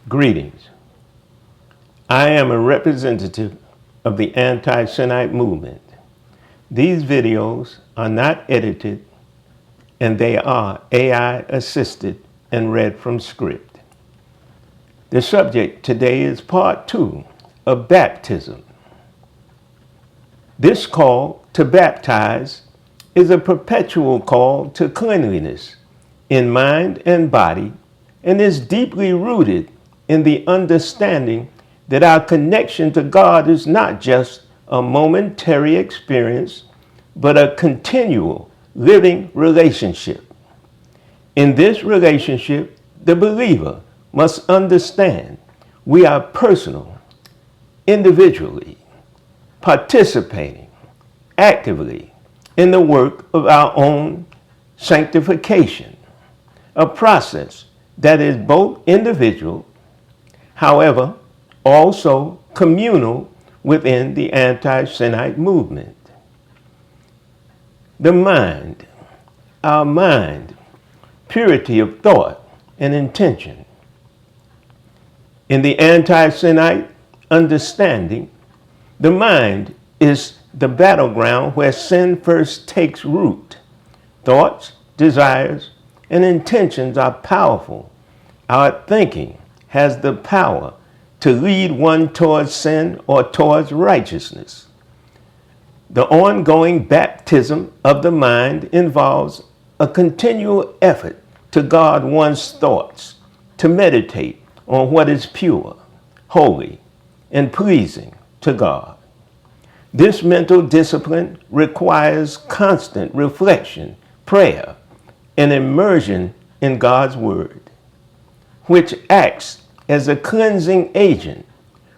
Greetings. I am a representative of the Anti-Semite movement. These videos are not edited and they are AI assisted and read from script. The subject today is part 2 of baptism. This call to baptize is a perpetual call to cleanliness in mind and body, and is deeply rooted in the understanding that our connection to God is not just a momentary experience, but a continual living relationship. In this relationship, the believer must understand we are personal, individually, participating actively in the work of our own sanctification, a process that is both individual, however, also communal within the anti-Semite movement. The mind, our mind, purity of thought and intention. In the anti-Semite understanding, the mind is the battleground where sin first takes root. Thoughts, desires, and intentions are powerful. Our thinking has the power to lead one towards sin or towards righteousness. The ongoing baptism of the mind involves a continual effort to guard one's thoughts, to meditate on what is pure, holy, and pleasing to God. This mental discipline requires constant reflection, prayer, and immersion in God's Word, which acts as a cleansing agent,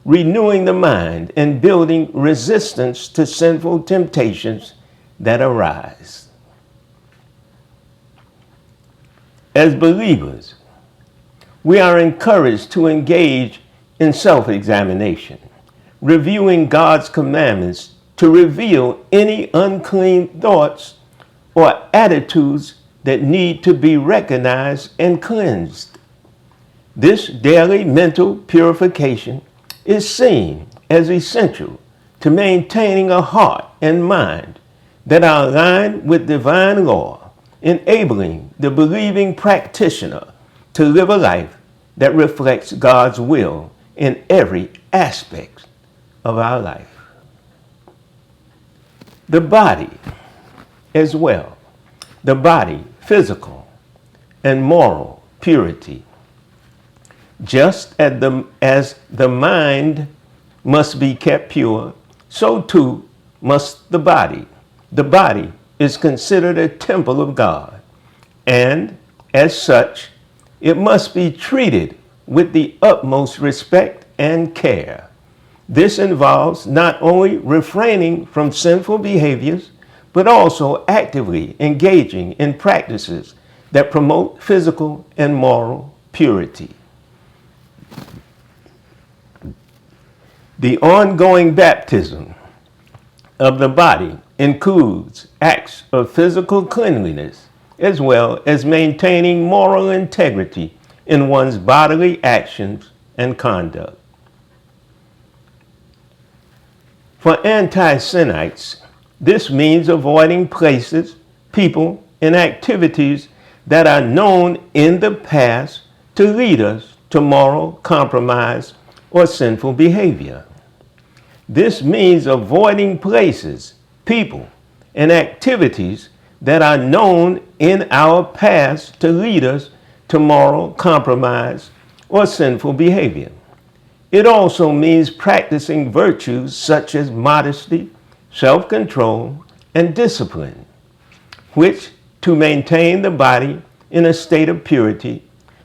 renewing the mind and building resistance to sinful temptations that arise. As believers, we are encouraged to engage in self-examination, reviewing God's commandments to reveal any unclean thoughts or attitudes that need to be recognized and cleansed. This daily mental purification is seen as essential to maintaining a heart and mind that are aligned with divine law, enabling the believing practitioner to live a life that reflects God's will in every aspect of our life. The body as well. The body, physical and moral purity. Just as the mind must be kept pure, so too must the body. The body is considered a temple of God, and as such, it must be treated with the utmost respect and care. This involves not only refraining from sinful behaviors, but also actively engaging in practices that promote physical and moral purity. The ongoing baptism of the body includes acts of physical cleanliness, as well as maintaining moral integrity in one's bodily actions and conduct. For anti-Semites, this means avoiding places, people, and activities that are known in the past to lead us to moral compromise or sinful behavior. This means avoiding places, people, and activities that are known in our past to lead us to moral compromise or sinful behavior. It also means practicing virtues such as modesty, self-control, and discipline, which, to maintain the body in a state of purity,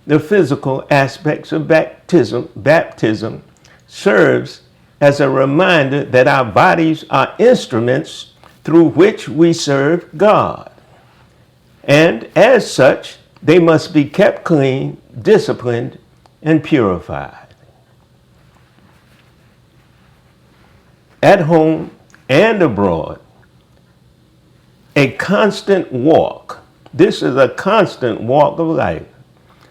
the physical aspects of baptism serves as a reminder that our bodies are instruments through which we serve God. And as such, they must be kept clean, disciplined, and purified. At home and abroad, a constant walk. This is a constant walk of life.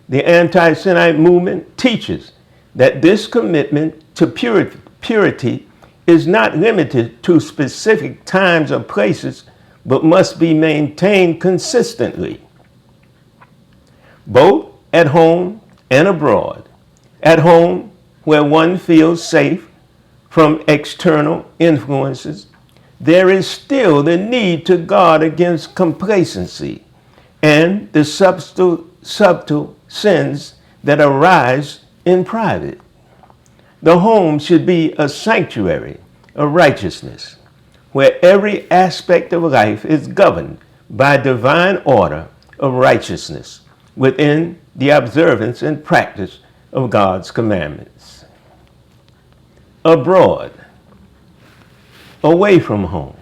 The anti-Semite movement teaches that this commitment to purity is not limited to specific times or places, but must be maintained consistently, both at home and abroad. At home, where one feels safe from external influences, there is still the need to guard against complacency and the subtle sins that arise in private. The home should be a sanctuary of righteousness, where every aspect of life is governed by divine order of righteousness within the observance and practice of God's commandments. Abroad, away from home.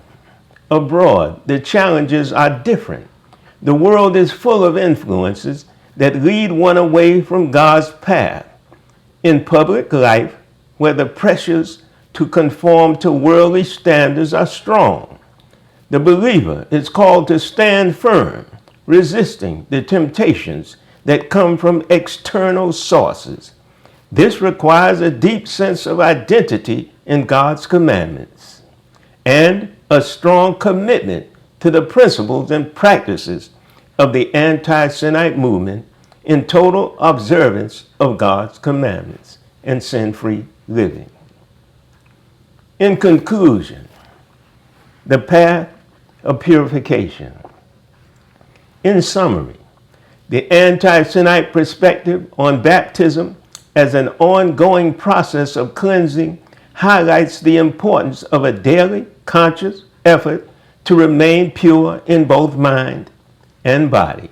Abroad, the challenges are different. The world is full of influences that lead one away from God's path. In public life, where the pressures to conform to worldly standards are strong, the believer is called to stand firm, resisting the temptations that come from external sources. This requires a deep sense of identity in God's commandments and a strong commitment to the principles and practices of the anti-Sinite movement in total observance of God's commandments and sin-free living. In conclusion, the path of purification. In summary, the anti-Sinite perspective on baptism as an ongoing process of cleansing highlights the importance of a daily, conscious effort to remain pure in both mind and body.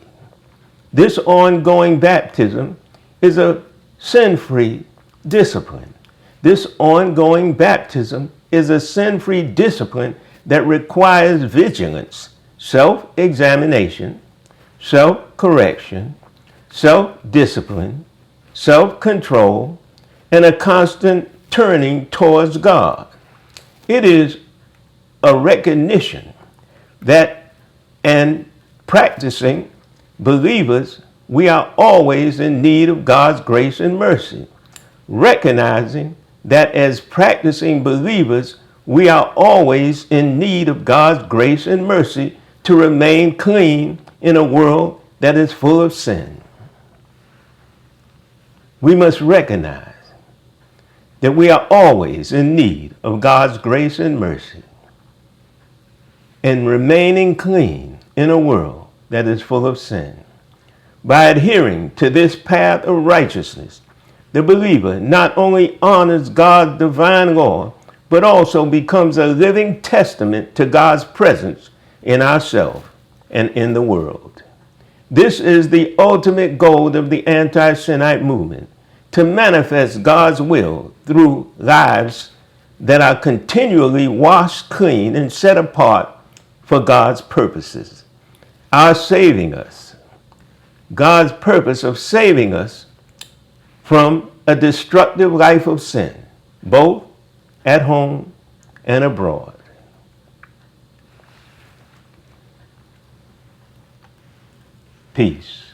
This ongoing baptism is a sin-free discipline. This ongoing baptism is a sin-free discipline that requires vigilance, self-examination, self-correction, self-discipline, self-control, and a constant turning towards God. It is a recognition that, and practicing believers, we are always in need of God's grace and mercy. Recognizing that as practicing believers, we are always in need of God's grace and mercy to remain clean in a world that is full of sin. We must recognize that we are always in need of God's grace and mercy and remaining clean in a world that is full of sin. By adhering to this path of righteousness, the believer not only honors God's divine law, but also becomes a living testament to God's presence in ourselves and in the world. This is the ultimate goal of the anti-Sinite movement, to manifest God's will through lives that are continually washed clean and set apart for God's purposes. Our saving us, God's purpose of saving us from a destructive life of sin, both at home and abroad. Peace.